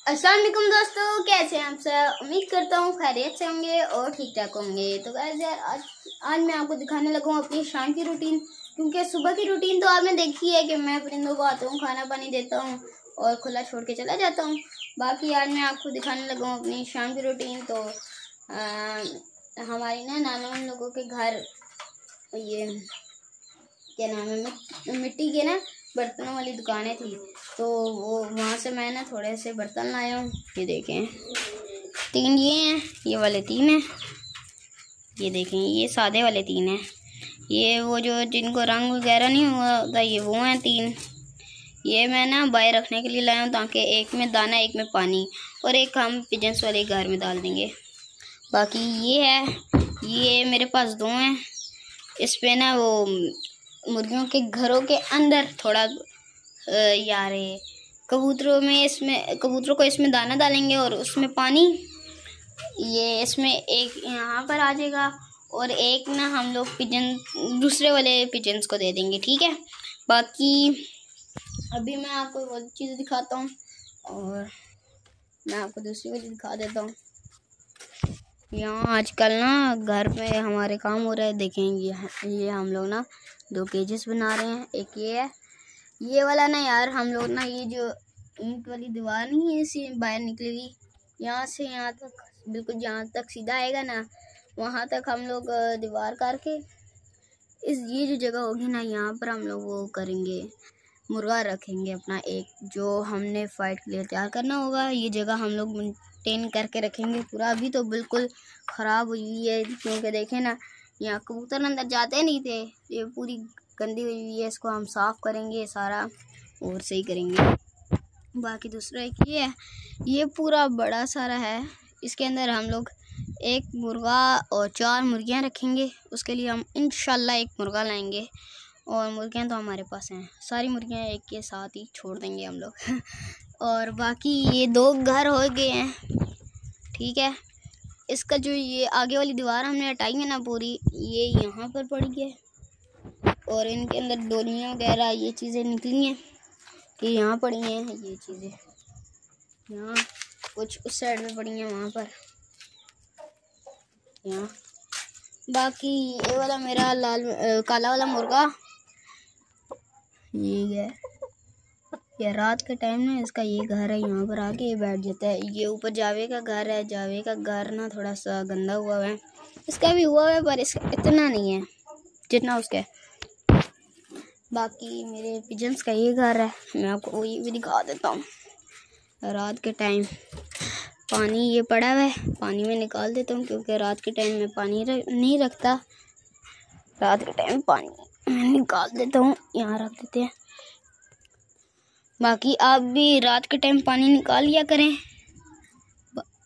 अस्सलाम वालेकुम दोस्तों, कैसे हैं आप सब। उम्मीद करता हूँ खैरियत से होंगे और ठीक ठाक होंगे। तो गाइस यार आज मैं आपको दिखाने लगा हूँ अपनी शाम की रूटीन। क्योंकि सुबह की रूटीन तो आपने देखी है कि मैं परिंदों को आता हूँ, खाना पानी देता हूँ और खुला छोड़ के चला जाता हूँ। बाकी आज मैं आपको दिखाने लगा हूँ अपनी शाम की रूटीन। तो हमारी ना नाना उन लोगों के घर ये क्या नाम है, मिट्टी के ना बर्तनों वाली दुकानें थी। तो वो वहाँ से मैं ना थोड़े से बर्तन लाया हूँ। ये देखें, 3 ये हैं, ये वाले 3 हैं। ये देखें, ये सादे वाले 3 हैं। ये वो जो जिनको रंग वगैरह नहीं हुआ होता, ये वो हैं 3। ये मैं ना बाहर रखने के लिए लाया हूँ, ताकि एक में दाना, एक में पानी, और एक हम पिजन्स वाले घर में डाल देंगे। बाकी ये है, ये मेरे पास 2 हैं। इस पे ना वो मुर्गियों के घरों के अंदर थोड़ा यार कबूतरों को इसमें दाना डालेंगे और उसमें पानी। ये इसमें एक यहाँ पर आ जाएगा और एक ना हम लोग पिजन दूसरे वाले पिजन्स को दे देंगे, ठीक है। बाकी अभी मैं आपको वो चीज़ दिखाता हूँ और मैं आपको दूसरी वाली दिखा देता हूँ। यहाँ आजकल ना घर में हमारे काम हो रहा है। देखें, ये हम लोग ना 2 केजेस बना रहे हैं। एक ये है, ये वाला ना यार हम लोग ना ये जो ईंट वाली दीवार नहीं है, इसी बाहर निकली हुई, यहाँ से यहाँ तक बिल्कुल जहाँ तक सीधा आएगा ना, वहाँ तक हम लोग दीवार करके ये जो जगह होगी ना, यहाँ पर हम लोग वो करेंगे, मुर्गा रखेंगे अपना एक, जो हमने फाइट के लिए तैयार करना होगा। ये जगह हम लोग मेंटेन करके रखेंगे पूरा। अभी तो बिल्कुल ख़राब हुई है, क्योंकि देखें ना, यहाँ कबूतर अंदर जाते नहीं थे। ये पूरी गंदी हुई है, इसको हम साफ़ करेंगे सारा और सही करेंगे। बाकी दूसरा एक ये है, ये पूरा बड़ा सारा है। इसके अंदर हम लोग 1 मुर्गा और 4 मुर्गियाँ रखेंगे। उसके लिए हम इंशाल्लाह 1 मुर्गा लाएंगे, और मुर्गियाँ तो हमारे पास हैं, सारी मुर्गियाँ एक के साथ ही छोड़ देंगे हम लोग और बाकी ये 2 घर हो गए हैं, ठीक है। इसका जो ये आगे वाली दीवार हमने हटाई है ना पूरी, ये यहाँ पर पड़ी है, और इनके अंदर डोलियाँ वगैरह ये चीज़ें निकली हैं कि यहाँ पड़ी हैं। ये चीज़ें यहाँ कुछ उस साइड में पड़ी हैं, वहाँ पर यहाँ। बाकी ये वाला मेरा काला वाला मुर्गा ये है, ये रात के टाइम ना इसका ये घर है, यहाँ पर आके ये बैठ जाता है। ये ऊपर जावे का घर है, जावे का घर ना थोड़ा सा गंदा हुआ है, इसका भी हुआ है पर इसका इतना नहीं है जितना उसका है। बाकी मेरे पिजन्स का ये घर है, मैं आपको ये भी दिखा देता हूँ। रात के टाइम पानी ये पड़ा हुआ है, पानी में निकाल देता हूँ, क्योंकि रात के टाइम में पानी नहीं रखता। रात के टाइम पानी मैं निकाल देता हूँ, यहाँ रख देते हैं। बाकी आप भी रात के टाइम पानी निकाल लिया करें।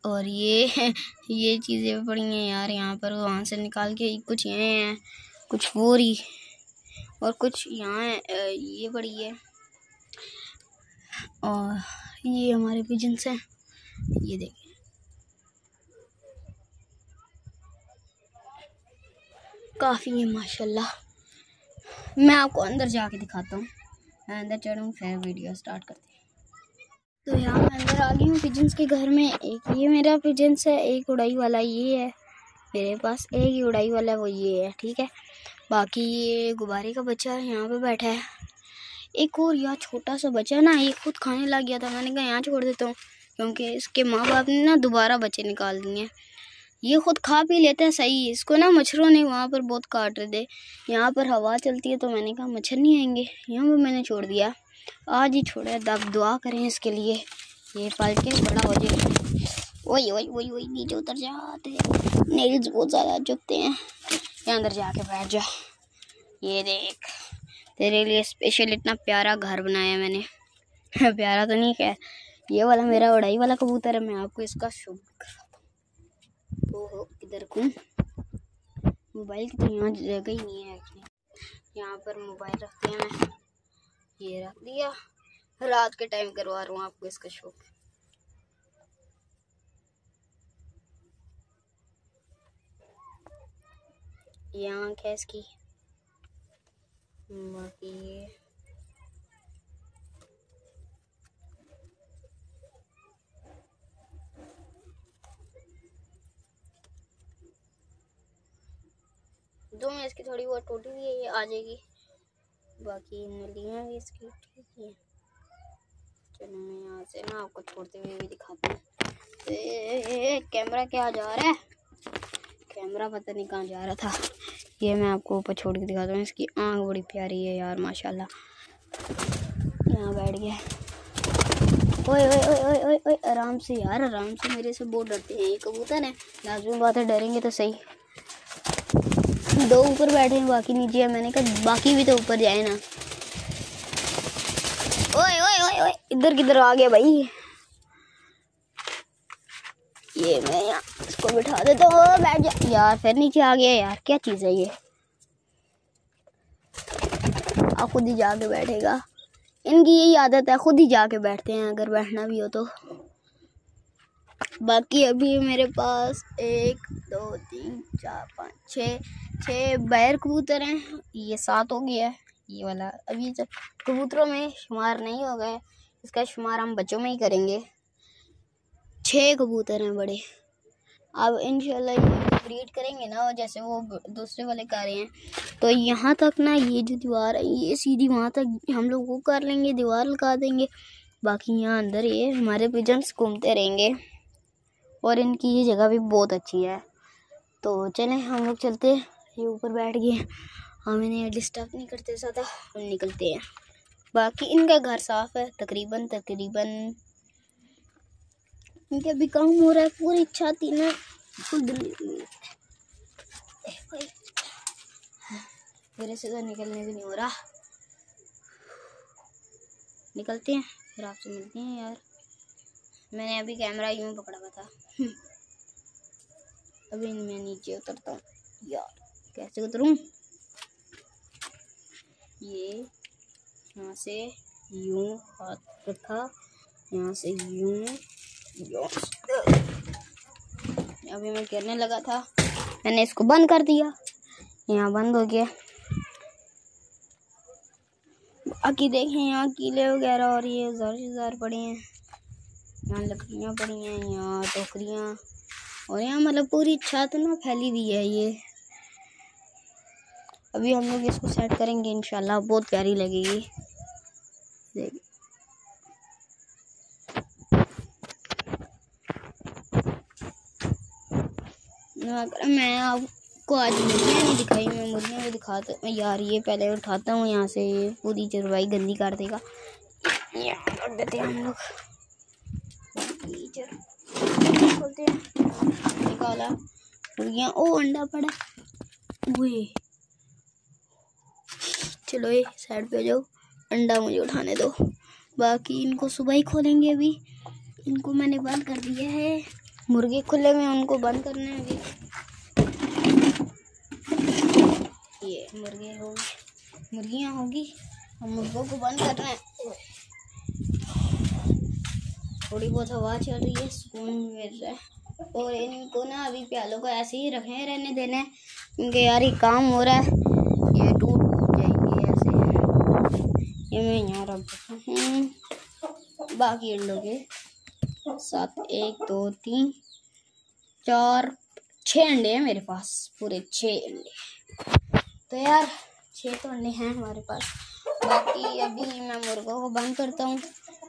और ये चीज़ें पड़ी हैं यार यहाँ पर, वहाँ से निकाल के कुछ यहाँ हैं, कुछ वो रही, और कुछ यहाँ ये पड़ी है। और ये हमारे पिजन्स हैं, ये देखिए काफ़ी है माशाल्लाह। मैं आपको अंदर जाके दिखाता हूँ, मैं अंदर चढ़ूँ फिर वीडियो स्टार्ट करते हैं। तो यहाँ मैं अंदर आ गई हूँ पिजन्स के घर में। एक ये मेरा पिजन्स है, एक उड़ाई वाला ये है मेरे पास, एक ही उड़ाई वाला वो ये है, ठीक है। बाकी ये गुब्बारे का बच्चा यहाँ पे बैठा है। एक और यहाँ छोटा सा बच्चा ना, ये खुद खाने लग गया था, मैंने कहा यहाँ छोड़ देता हूँ, क्योंकि इसके माँ बाप ने ना दोबारा बच्चे निकाल दिए। ये खुद खा पी लेते हैं सही, इसको ना मच्छरों ने वहाँ पर बहुत काट रहे थे। यहाँ पर हवा चलती है, तो मैंने कहा मच्छर नहीं आएंगे, यहाँ पर मैंने छोड़ दिया। आज ही छोड़ा, तब दुआ करें इसके लिए, ये पाल के बड़ा हो जाएगा। वही वही वही वही नीचे उतर जाते हैं, नेल्स बहुत ज़्यादा चुभते हैं। यहाँ अंदर जाके बैठ जा। ये देख, तेरे लिए स्पेशल इतना प्यारा घर बनाया मैंने प्यारा तो नहीं है, ये वाला मेरा उड़ाई वाला कबूतर है। मैं आपको इसका शुभ ओहो किधर रखूं, मोबाइल की तो यहाँ जगह ही नहीं है एक्चुअली। यहाँ पर मोबाइल रखते हैं, मैं ये रख दिया। रात के टाइम करवा रहा हूँ आपको इसका शौक। ये आँख है इसकी। बाकी कबूतरों में इसकी थोड़ी बहुत टूटी हुई है, ये आ जाएगी। बाकी नलियाँ भी इसकी ठीक है। चलो मैं यहाँ से ना आपको छोड़ते हुए भी दिखाती हूँ। कैमरा क्या जा रहा है, कैमरा पता नहीं कहाँ जा रहा था। ये मैं आपको ऊपर छोड़ के दिखाता हूँ। इसकी आँख बड़ी प्यारी है यार माशाल्लाह। यहाँ बैठ गया। ओए ओए ओए ओए ओए ओए, आराम से यार, आराम से। मेरे से बहुत डरते हैं ये कबूतर हैं, लाजमी बात है, डरेंगे तो सही। दो ऊपर बैठे हैं, बाकी नीचे है। मैंने कहा बाकी भी तो ऊपर जाए ना। ओए ओए ओए ओए, इधर किधर आ गया भाई। ये मैं यहाँ इसको बिठा देता हूँ। बैठ जा यार, फिर नीचे आ गया यार, क्या चीज़ है ये। आप खुद ही जाके बैठेगा, इनकी यही आदत है, खुद ही जाके बैठते हैं अगर बैठना भी हो तो। बाकी अभी मेरे पास 1 2 3 4 5 6 बैर कबूतर हैं। ये 7 हो गया है ये वाला। अभी जब कबूतरों में शुमार नहीं हो गए, इसका शुमार हम बच्चों में ही करेंगे। 6 कबूतर हैं बड़े। अब इंशाल्लाह ये ब्रीड करेंगे ना, जैसे वो दूसरे वाले कर रहे हैं, तो यहाँ तक ना ये जो दीवार है ये सीधी वहाँ तक हम लोग वो कर लेंगे, दीवार लगा देंगे। बाकी यहाँ अंदर ये हमारे पिजन्स घूमते रहेंगे और इनकी ये जगह भी बहुत अच्छी है। तो चलें हम लोग चलते हैं। ये ऊपर बैठ गए, हम इन्हें डिस्टर्ब नहीं करते ज़्यादा, हम निकलते हैं। बाकी इनका घर साफ़ है तकरीबन इनके अभी काम हो रहा है। पूरी छाती ना फुल मेरे से तो निकलने भी नहीं हो रहा। निकलते हैं फिर आपसे मिलते हैं यार। मैंने अभी कैमरा यूं पकड़ा हुआ था। अभी मैं नीचे उतरता हूँ यार, कैसे उतरूँ। ये यहाँ से यूं हाथ रखा, यहाँ से यूं। अभी मैं गिरने लगा था, मैंने इसको बंद कर दिया, यहाँ बंद हो गया। बाकी देखें यहाँ कीले वगैरह और ये ज़ार पड़े हैं, यहाँ लकड़ियाँ पड़ी हैं, यहाँ टोकरियाँ, और यहाँ मतलब पूरी छत ना फैली हुई है ये। अभी हम लोग इसको सेट करेंगे इंशाल्लाह, बहुत प्यारी लगेगी। देख मैं आपको आज मुर्गियाँ नहीं दिखाई, मैं मुर्गियाँ भी दिखाता हूँ यार। ये पहले उठाता हूँ यहाँ से, ये पूरी चरवाई गंदी कर देगा। यहाँ कर देते हैं हम लोग, खोलते हैं, निकाला मुर्गियाँ। ओ अंडा पड़ा, वो चलो ये साइड पे जाओ, अंडा मुझे उठाने दो। बाकी इनको सुबह ही खोलेंगे। अभी इनको मैंने बंद कर दिया है, मुर्गे खुले में उनको बंद करना है अभी। ये मुर्गे होंगे, मुर्गियाँ होगी, हम मुर्गों को बंद करना है। थोड़ी बहुत हवा चल रही है, सुकून मिल रहा है। और इनको ना अभी प्यालों को ऐसे ही रखे रहने देना है, क्योंकि यार ये काम हो रहा है, ये टूट जाएंगे ऐसे। ये मैं यहाँ रख देता हूँ। बाकी अंडों के 7 1 2 3 4 6 अंडे हैं मेरे पास, पूरे 6 अंडे। तो यार 6 तो अंडे हैं हमारे पास। बाकी अभी मैं मुर्गों को बंद करता हूँ,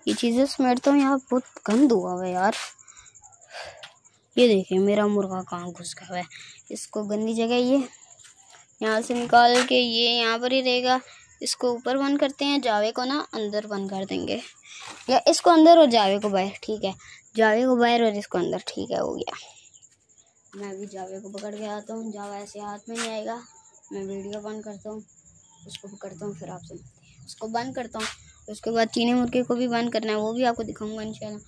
ये चीज़ें समेटता हूँ। यहाँ बहुत गंद हुआ है यार, ये देखिए मेरा मुर्गा कहाँ घुस गया है। इसको गंदी जगह ये यहाँ से निकाल के ये यहाँ पर ही रहेगा। इसको ऊपर बंद करते हैं, जावे को ना अंदर बंद कर देंगे, या इसको अंदर और जावे को बाहर। ठीक है, जावे को बाहर और इसको अंदर। ठीक है, हो गया। मैं अभी जावे को पकड़ के आता हूँ, जावा ऐसे हाथ में नहीं आएगा। मैं वीडियो बंद करता हूँ, उसको पकड़ता हूँ, फिर आपसे मिलते हैं। उसको बंद करता हूँ, उसके बाद चीनी मुर्गे को भी बंद करना है, वो भी आपको दिखाऊंगा इंशाल्लाह।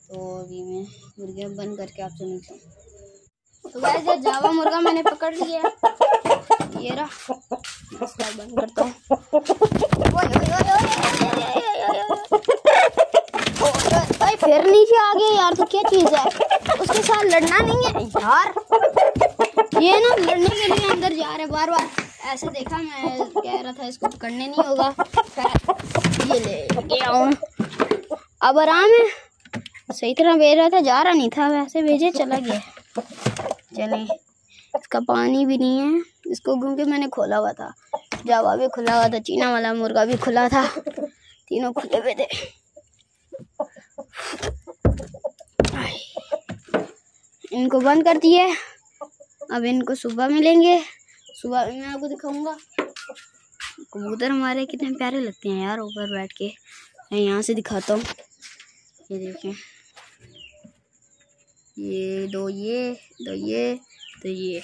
तो अभी मैं मुर्गे बंद करके आपसे मिलता हूँ। तो वैसे जावा मुर्गा मैंने पकड़ लिया, ये रहा, इसका बंद करता हूँ। फिर नीचे आ गया यार, तो क्या चीज़ है, उसके साथ लड़ना नहीं है यार। ये ना लड़ने के लिए अंदर जा रहे बार बार। ऐसे देखा, मैं कह रहा था इसको पकड़ने नहीं होगा, ये ले गया हूँ। अब आराम है, सही तरह भेज रहा था, जा रहा नहीं था, वैसे भेजे चला गया। चलें, इसका पानी भी नहीं है, इसको क्योंकि मैंने खोला हुआ था, जावा भी खुला हुआ था, चीना वाला मुर्गा भी खुला था, तीनों खुले हुए थे। इनको बंद कर दिए। अब इनको सुबह मिलेंगे, सुबह मैं आपको दिखाऊंगा। कबूतर हमारे कितने प्यारे लगते हैं यार ऊपर बैठ के। मैं यहाँ से दिखाता हूँ, ये देखें, ये दो, ये दो, ये तो ये।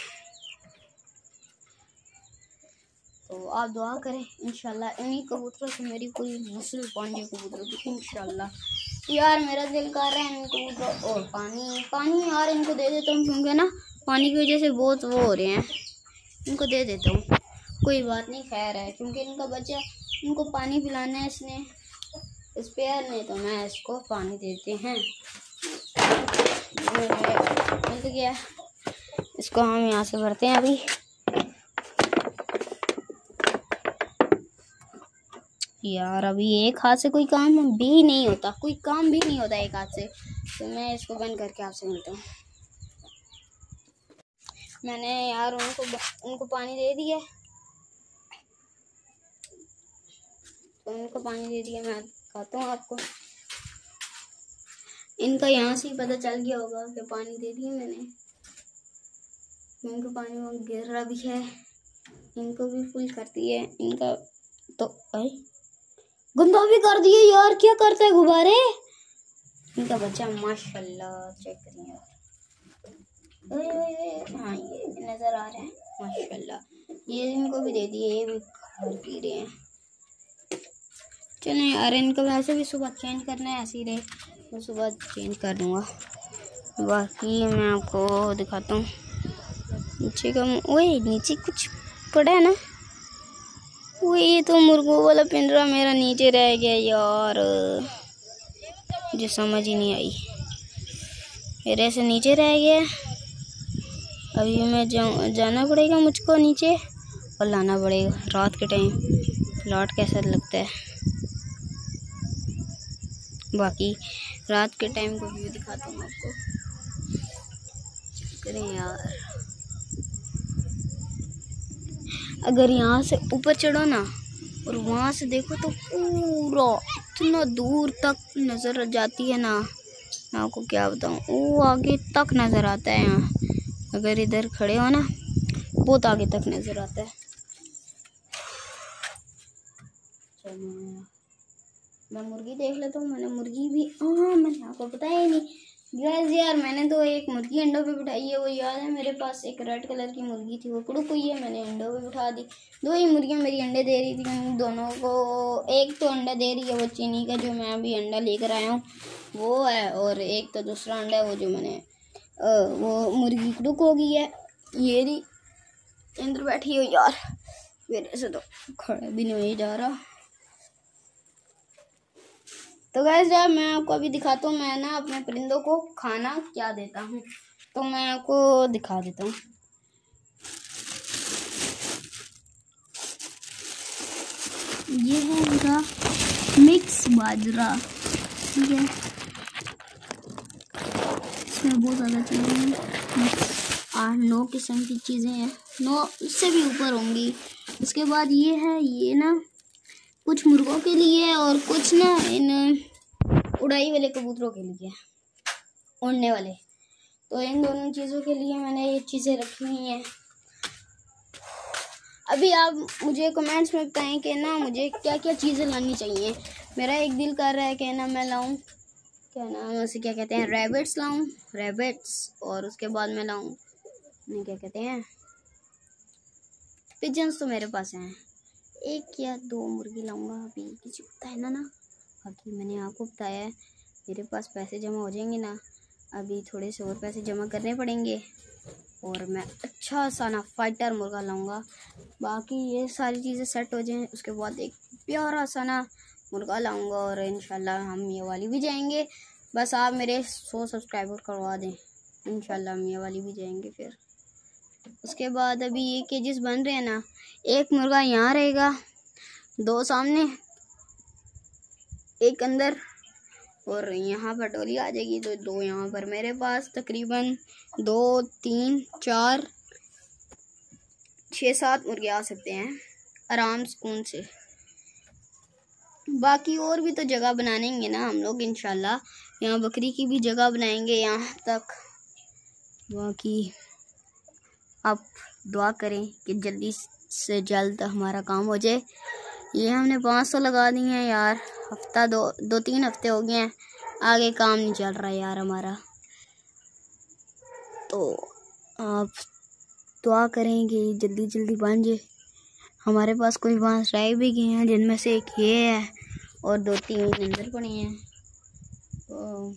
तो आप दुआ करें इंशाल्लाह इन्हीं कबूतरों से मेरी पूरी नस्ल बन जाए कबूतरों की इंशाल्लाह। यार मेरा दिल कर रहा है इनको कबूतर और पानी यार इनको दे देता हूँ, क्योंकि ना पानी की वजह से बहुत वो हो रहे हैं। इनको दे देता हूँ, कोई बात नहीं, खैर है, क्योंकि इनका बच्चा, इनको पानी पिलाना है इसने, इस पेयर ने, तो मैं इसको पानी देते हैं। मिल गया, इसको हम यहाँ से भरते हैं अभी। यार अभी एक हाथ से कोई काम भी नहीं होता, एक हाथ से। तो मैं इसको बंद करके आपसे मिलता हूँ। मैंने यार उनको पानी दे दिया, तो उनको पानी दे दिया। मैं दिखाता हूँ आपको, इनका यहाँ से ही पता चल गया होगा कि पानी दे दिया मैंने। इनको पानी वो गिर रहा भी है, इनको भी फुल कर दिए। इनका तो गंदा भी कर दिए यार, क्या करते हैं गुब्बारे। इनका बच्चा माशाल्लाह, चेक करिए यार, हाँ ये नजर आ रहे हैं माशाल्लाह। ये इनको भी दे दिए, ये भी खा पी रहे हैं। चलें यार, इनको वैसे भी सुबह चेंज करना है, ऐसे ही रहे तो सुबह चेंज कर दूंगा। बाकी मैं आपको दिखाता हूँ नीचे का। ओए नीचे कुछ पड़ा है ना, वो ये तो मुर्गों वाला पिंजरा मेरा नीचे रह गया यार, मुझे समझ ही नहीं आई, मेरे से नीचे रह गया। अभी मैं जाना पड़ेगा मुझको नीचे और लाना पड़ेगा। रात के टाइम प्लॉट कैसा लगता है। बाकी रात के टाइम को व्यू दिखाता हूँ आपको। करें यार, अगर यहाँ से ऊपर चढ़ो ना और वहाँ से देखो तो पूरा इतना दूर तक नज़र जाती है ना, मैं आपको क्या बताऊँ, वो आगे तक नज़र आता है। यहाँ अगर इधर खड़े हो ना, बहुत आगे तक नज़र आता है। मैं मुर्गी देख लेता हूँ। मैंने मुर्गी भी, मैंने आपको बताया ही नहीं गैस यार, मैंने तो एक मुर्गी अंडों पे बिठाई है, वो याद है मेरे पास एक रेड कलर की मुर्गी थी, वो कुड़ुक हुई है, मैंने अंडों पे बिठा दी। दो ही मुर्गियाँ मेरी अंडे दे रही थी, दोनों को एक तो अंडा दे रही है वो चीनी का, जो मैं अभी अंडा लेकर आया हूँ वो है, और एक तो दूसरा अंडा है वो जो मैंने वो मुर्गी कुड़ुक हो गई है। ये रही अंदर बैठी हो यार, मेरे से तो खड़ा भी नहीं जा रहा। तो गाइस यार मैं आपको अभी दिखाता हूँ, मैं ना अपने परिंदों को खाना क्या देता हूँ, तो मैं आपको दिखा देता हूँ। ये है मेरा मिक्स बाजरा, ठीक है, इसमें बहुत ज़्यादा चीज़ें हैं, 8-9 किस्म की चीज़ें हैं, 9 इससे भी ऊपर होंगी। उसके बाद ये है, ये ना कुछ मुर्गों के लिए और कुछ ना इन उड़ाई वाले कबूतरों के लिए, उड़ने वाले, तो इन दोनों चीज़ों के लिए मैंने ये चीज़ें रखी हुई हैं। अभी आप मुझे कमेंट्स में बताएं कि ना मुझे क्या क्या चीज़ें लानी चाहिए। मेरा एक दिल कर रहा है कि ना मैं लाऊं, क्या नाम उसे क्या कहते हैं, रैबिट्स लाऊं, रैबिट्स, और उसके बाद मैं लाऊं क्या कहते हैं, पिजन्स तो मेरे पास हैं, 1 या 2 मुर्गी लाऊंगा अभी, किसी को बताया ना। बाकी मैंने आपको बताया है, मेरे पास पैसे जमा हो जाएंगे ना, अभी थोड़े से और पैसे जमा करने पड़ेंगे और मैं अच्छा सा ना फाइटर मुर्गा लाऊंगा। बाकी ये सारी चीज़ें सेट हो जाएं, उसके बाद एक प्यारा सा ना मुर्गा लाऊंगा और इंशाल्लाह हम ये वाली भी जाएंगे। बस आप मेरे 100 सब्सक्राइबर करवा दें, इंशाल्लाह हम ये वाली भी जाएंगे। फिर उसके बाद अभी ये केजेस बन रहे हैं ना, एक मुर्गा यहाँ रहेगा, 2 सामने, एक अंदर, और यहाँ पर डोली आ जाएगी तो 2 यहाँ पर मेरे पास, तकरीबन 2, 3, 4 6-7 मुर्गे आ सकते हैं आराम सुकून से। बाकी और भी तो जगह बनाएंगे ना हम लोग इंशाल्लाह। यहाँ बकरी की भी जगह बनाएंगे यहाँ तक। बाकी आप दुआ करें कि जल्दी से जल्द हमारा काम हो जाए। ये हमने 500 लगा दी हैं यार, हफ्ता 2-3 हफ्ते हो गए हैं, आगे काम नहीं चल रहा यार हमारा। तो आप दुआ करें कि जल्दी जल्दी बन जाए। हमारे पास कोई बांस रह भी गए हैं, जिनमें से एक ये है और 2-3 अंदर पड़े हैं। तो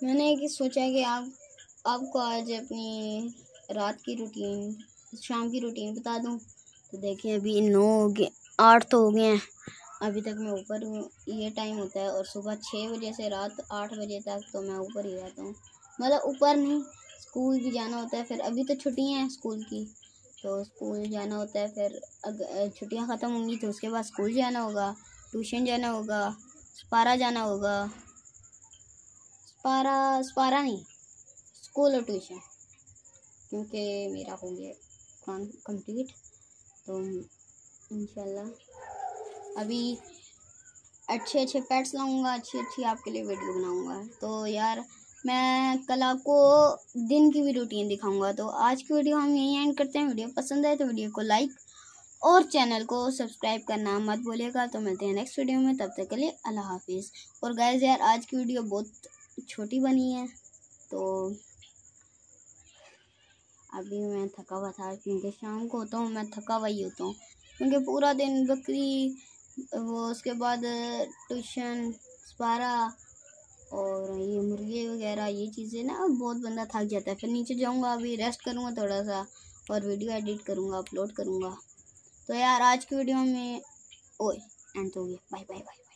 मैंने कि सोचा कि आपको आज अपनी रात की रूटीन, शाम की रूटीन बता दूं। तो देखिए अभी 8 तो हो गए हैं, अभी तक मैं ऊपर हूँ। ये टाइम होता है और सुबह 6 बजे से रात 8 बजे तक तो मैं ऊपर ही रहता हूँ। मतलब ऊपर नहीं, स्कूल भी जाना होता है। फिर अभी तो छुट्टियाँ हैं स्कूल की, तो स्कूल जाना होता है। फिर अगर छुट्टियाँ ख़त्म होंगी तो उसके बाद स्कूल जाना होगा, ट्यूशन जाना होगा, स्पारा जाना होगा। स्पारा नहीं, स्कूल और ट्यूशन, क्योंकि मेरा हो गया कंप्लीट। तो इंशाल्लाह अभी अच्छे पेट्स लाऊंगा, अच्छी आपके लिए वीडियो बनाऊंगा। तो यार मैं कल आपको दिन की भी रूटीन दिखाऊंगा। तो आज की वीडियो हम यहीं एंड करते हैं। वीडियो पसंद आए तो वीडियो को लाइक और चैनल को सब्सक्राइब करना मत भूलिएगा। तो मिलते हैं नेक्स्ट वीडियो में, तब तक के लिए अल्लाह हाफिज़। और गाइस यार आज की वीडियो बहुत छोटी बनी है, तो अभी मैं थका हुआ था, क्योंकि शाम को होता हूँ मैं थका हुआ ही होता हूँ, क्योंकि पूरा दिन बकरी, वो उसके बाद ट्यूशन, स्पारा और ये मुर्गे वगैरह, ये चीज़ें ना बहुत बंदा थक जाता है। फिर नीचे जाऊँगा, अभी रेस्ट करूँगा थोड़ा सा और वीडियो एडिट करूँगा, अपलोड करूँगा। तो यार आज की वीडियो में एंड हो गया। Bye bye bye.